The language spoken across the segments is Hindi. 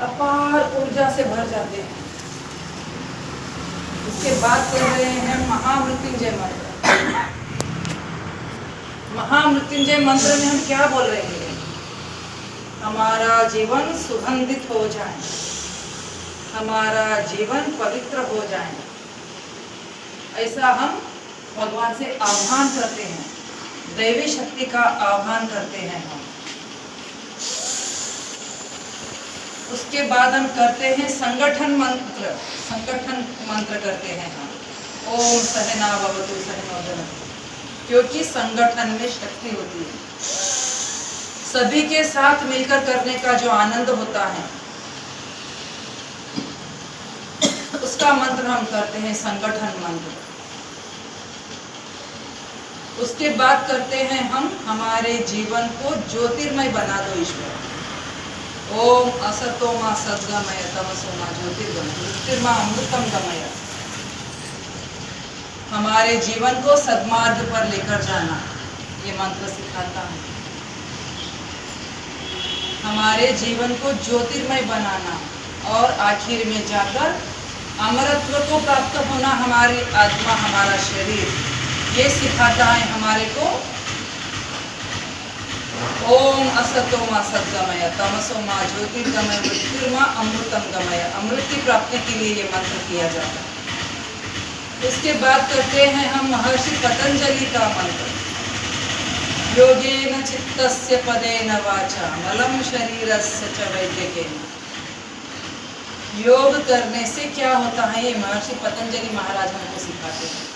अपार ऊर्जा से भर जाते हैं। इसके बाद कर रहे हैं महामृत्युंजय मंत्र। महामृत्युंजय मंत्र में हम क्या बोल रहे हैं? हमारा जीवन सुगंधित हो जाए, हमारा जीवन पवित्र हो जाए, ऐसा हम भगवान से आह्वान करते हैं, दैवी शक्ति का आह्वान करते हैं हम। उसके बाद हम करते हैं संगठन मंत्र। संगठन मंत्र करते हैं हम, ओम सहना भवतु सहनौ भुनक्तु, क्योंकि संगठन में शक्ति होती है। सभी के साथ मिलकर करने का जो आनंद होता है, उसका मंत्र हम करते हैं संगठन मंत्र। उसके बाद करते हैं हम हमारे जीवन को ज्योतिर्मय बना दो ईश्वर। ओम असतो मा सद्गमय तमसो मा ज्योतिर्गमय ज्योतिर्मा अमृतम गमय। हमारे जीवन को सद्मार्ग पर लेकर जाना, ये मंत्र सिखाता है। हमारे जीवन को ज्योतिर्मय बनाना और आखिर में जाकर अमरत्व को प्राप्त होना, हमारी आत्मा हमारा शरीर, ये सिखाता है हमारे को। ओम असतो मा सद्गमय तमसो मा ज्योतिर्गमय ज्योतिर्मा अमृतम गमय। अमृत की प्राप्ति के लिए ये मंत्र किया जाता है। उसके बाद करते हैं हम महर्षि पतंजलि का मंत्र। योगेन चित्तस्य पदेन वाचा मलं शरीरस्य च वैद्यकेन। योग करने से क्या होता है, ये महर्षि पतंजलि महाराज हमको सिखाते हैं।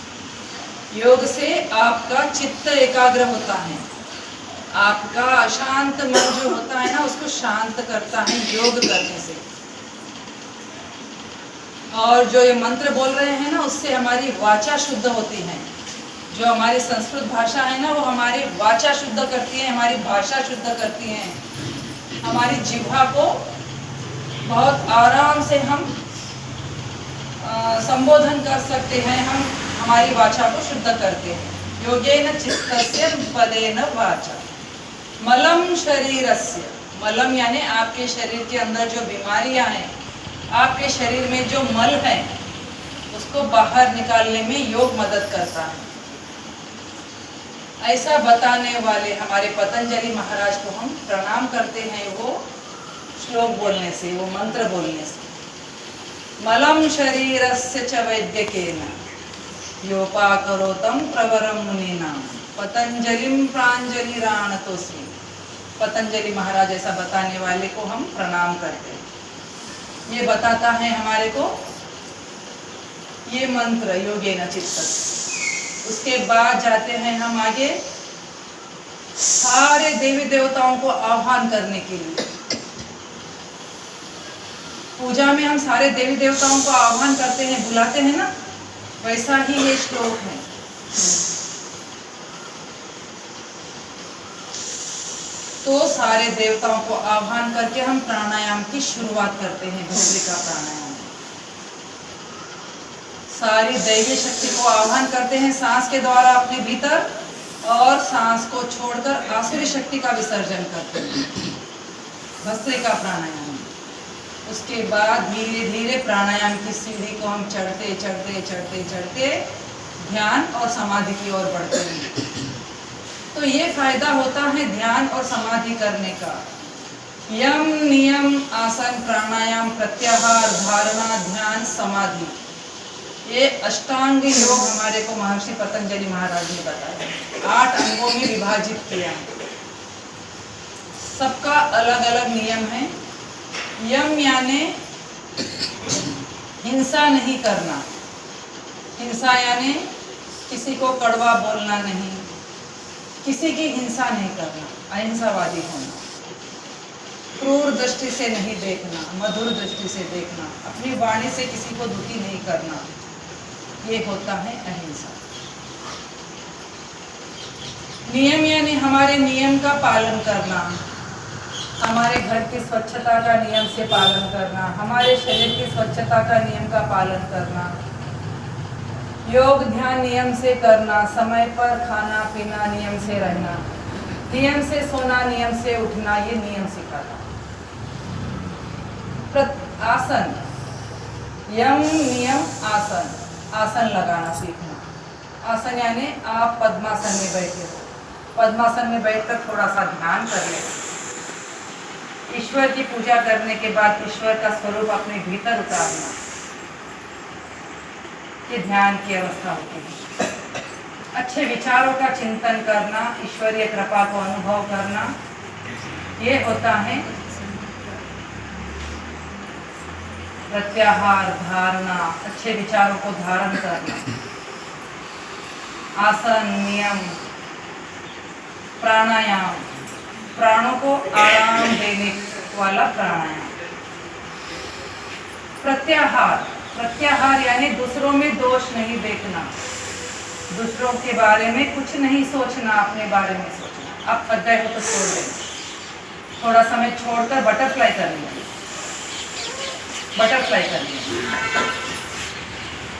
योग से आपका चित्त एकाग्र होता है, आपका अशांत मन जो होता है ना, उसको शांत करता है योग करने से। और जो ये मंत्र बोल रहे हैं ना, उससे हमारी वाचा शुद्ध होती है। जो हमारी संस्कृत भाषा है ना, वो हमारी वाचा शुद्ध करती है, हमारी भाषा शुद्ध करती है। हमारी जिह्वा को बहुत आराम से हम संबोधन कर सकते हैं, हम हमारी वाचा को शुद्ध करते हैं। योगेन चित्तस्य पदेन वाचा मलम शरीरस्य। मलम यानी आपके शरीर के अंदर जो बीमारियां हैं, आपके शरीर में जो मल है, उसको बाहर निकालने में योग मदद करता है। ऐसा बताने वाले हमारे पतंजलि महाराज को हम प्रणाम करते हैं, वो श्लोक बोलने से, वो मंत्र बोलने से। मलम शरीरस्य च वैद्यकेन योपाकरोतं प्रवरं मुनीनां पतंजलिं प्राञ्जलिरानतोऽस्मि। पतंजलि महाराज ऐसा बताने वाले को हम प्रणाम करते हैं। ये बताता है हमारे को ये मंत्र योगेन चित्तस्य। उसके बाद जाते हैं हम आगे सारे देवी देवताओं को आह्वान करने के लिए। पूजा में हम सारे देवी देवताओं को आह्वान करते हैं, बुलाते हैं ना, वैसा ही ये श्लोक है। तो सारे देवताओं को आह्वान करके हम प्राणायाम की शुरुआत करते हैं, भस्त्रिका प्राणायाम। सारी दैवी शक्ति को आह्वान करते हैं सांस के द्वारा अपने भीतर, और सांस को छोड़कर आसुरी शक्ति का विसर्जन करते हैं, भस्त्रिका प्राणायाम। उसके बाद धीरे धीरे प्राणायाम की सीढ़ी को हम चढ़ते चढ़ते चढ़ते चढ़ते ध्यान और समाधि की ओर बढ़ते हैं। तो ये फायदा होता है ध्यान और समाधि करने का। यम नियम आसन प्राणायाम प्रत्याहार धारणा ध्यान समाधि, ये अष्टांग योग हमारे को महर्षि पतंजलि महाराज ने बताया, 8 अंगों में विभाजित किया। सबका अलग अलग नियम है। यम यानी हिंसा नहीं करना। हिंसा यानी किसी को कड़वा बोलना नहीं, किसी की हिंसा नहीं करना, अहिंसावादी होना, क्रूर दृष्टि से नहीं देखना, मधुर दृष्टि से देखना, अपनी वाणी से किसी को दुखी नहीं करना, ये होता है अहिंसा। नियम यानी हमारे नियम का पालन करना, हमारे घर की स्वच्छता का नियम से पालन करना, हमारे शरीर की स्वच्छता का नियम का पालन करना, योग ध्यान नियम से करना, समय पर खाना पीना नियम से रहना, नियम से सोना नियम से उठना, ये नियम सिखाता। आसन, यम नियम आसन, आसन लगाना सीखना। आसन यानी आप पद्मासन में बैठे हो, पद्मासन में बैठकर थोड़ा सा ध्यान कर ले। ईश्वर की पूजा करने के बाद ईश्वर का स्वरूप अपने भीतर उतारना, ये ध्यान की अवस्था होती है। अच्छे विचारों का चिंतन करना, ईश्वरीय कृपा को अनुभव करना, ये होता है प्रत्याहार, धारणा, अच्छे विचारों को धारण करना। आसन, नियम, प्राणायाम, प्राणों को आराम देने वाला प्राणायाम। प्रत्याहार, प्रत्याहार यानी दूसरों में दोष नहीं देखना, दूसरों के बारे में कुछ नहीं सोचना, अपने बारे में सोचना। आप थक गए हो तो छोड़ देना, थोड़ा समय छोड़कर बटरफ्लाई कर लीजिए, बटरफ्लाई कर लीजिए।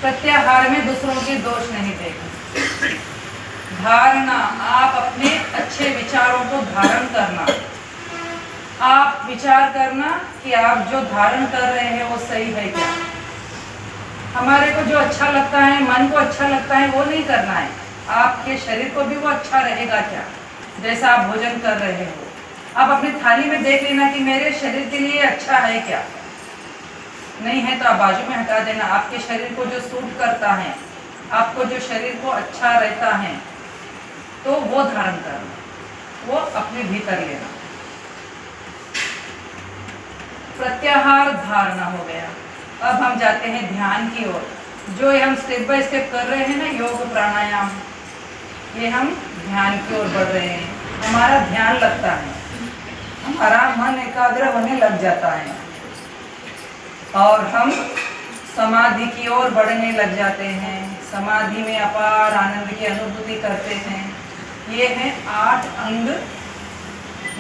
प्रत्याहार में दूसरों के दोष नहीं देखना। धारणा, आप अपने अच्छे विचारों को धारण करना। आप विचार करना कि आप जो धारण कर रहे हैं वो सही है क्या। हमारे को जो अच्छा लगता है, मन को अच्छा लगता है, वो नहीं करना है। आपके शरीर को भी वो अच्छा रहेगा क्या, जैसा आप भोजन कर रहे हो। आप अपनी थाली में देख लेना कि मेरे शरीर के लिए अच्छा है क्या, नहीं है तो आप बाजू में हटा देना। आपके शरीर को जो सूट करता है, आपको जो शरीर को अच्छा रहता है, तो वो धारण करना, वो अपने भीतर लेना। प्रत्याहार धारणा हो गया। अब हम जाते हैं ध्यान की ओर। जो हम स्टेप बाय स्टेप कर रहे हैं ना, योग प्राणायाम, ये हम ध्यान की ओर बढ़ रहे हैं। हमारा ध्यान लगता है, हमारा मन एकाग्र होने लग जाता है और हम समाधि की ओर बढ़ने लग जाते हैं। समाधि में अपार आनंद की अनुभूति करते हैं। ये हैं 8 अंग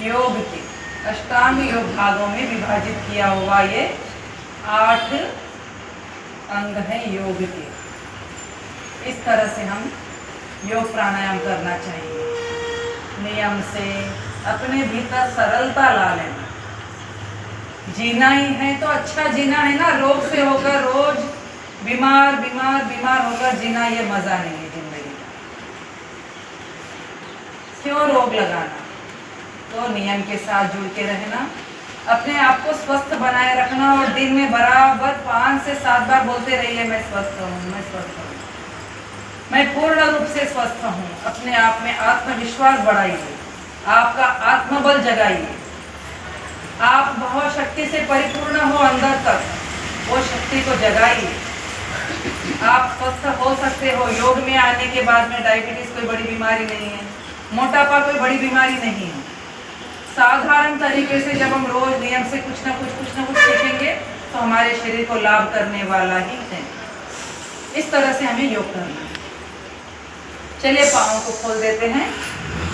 योग के, अष्टांग योग भागों में विभाजित किया हुआ ये 8 अंग हैं योग के। इस तरह से हम योग प्राणायाम करना चाहिए। नियम से अपने भीतर सरलता ला लेना। जीना ही है तो अच्छा जीना है ना, रोग से होकर रोज बीमार बीमार बीमार होकर जीना, ये मजा नहीं है जिंदगी का। क्यों रोग लगाना, तो नियम के साथ जुड़ के रहना, अपने आप को स्वस्थ बनाए रखना और दिन में बराबर 5 से 7 बार बोलते रहिए, मैं स्वस्थ हूँ, मैं स्वस्थ हूँ, मैं पूर्ण रूप से स्वस्थ हूँ। अपने आप में आत्मविश्वास बढ़ाइए, आपका आत्मबल जगाइए। आप बहुत शक्ति से परिपूर्ण हो अंदर तक, वो शक्ति को जगाइए। आप स्वस्थ हो सकते हो। योग में आने के बाद में डायबिटीज कोई बड़ी बीमारी नहीं है, मोटापा कोई बड़ी बीमारी नहीं है। साधारण तरीके से जब हम रोज नियम से कुछ ना कुछ सीखेंगे तो हमारे शरीर को लाभ करने वाला ही है। इस तरह से हमें योग करना है। चलिए पाँव को खोल देते हैं।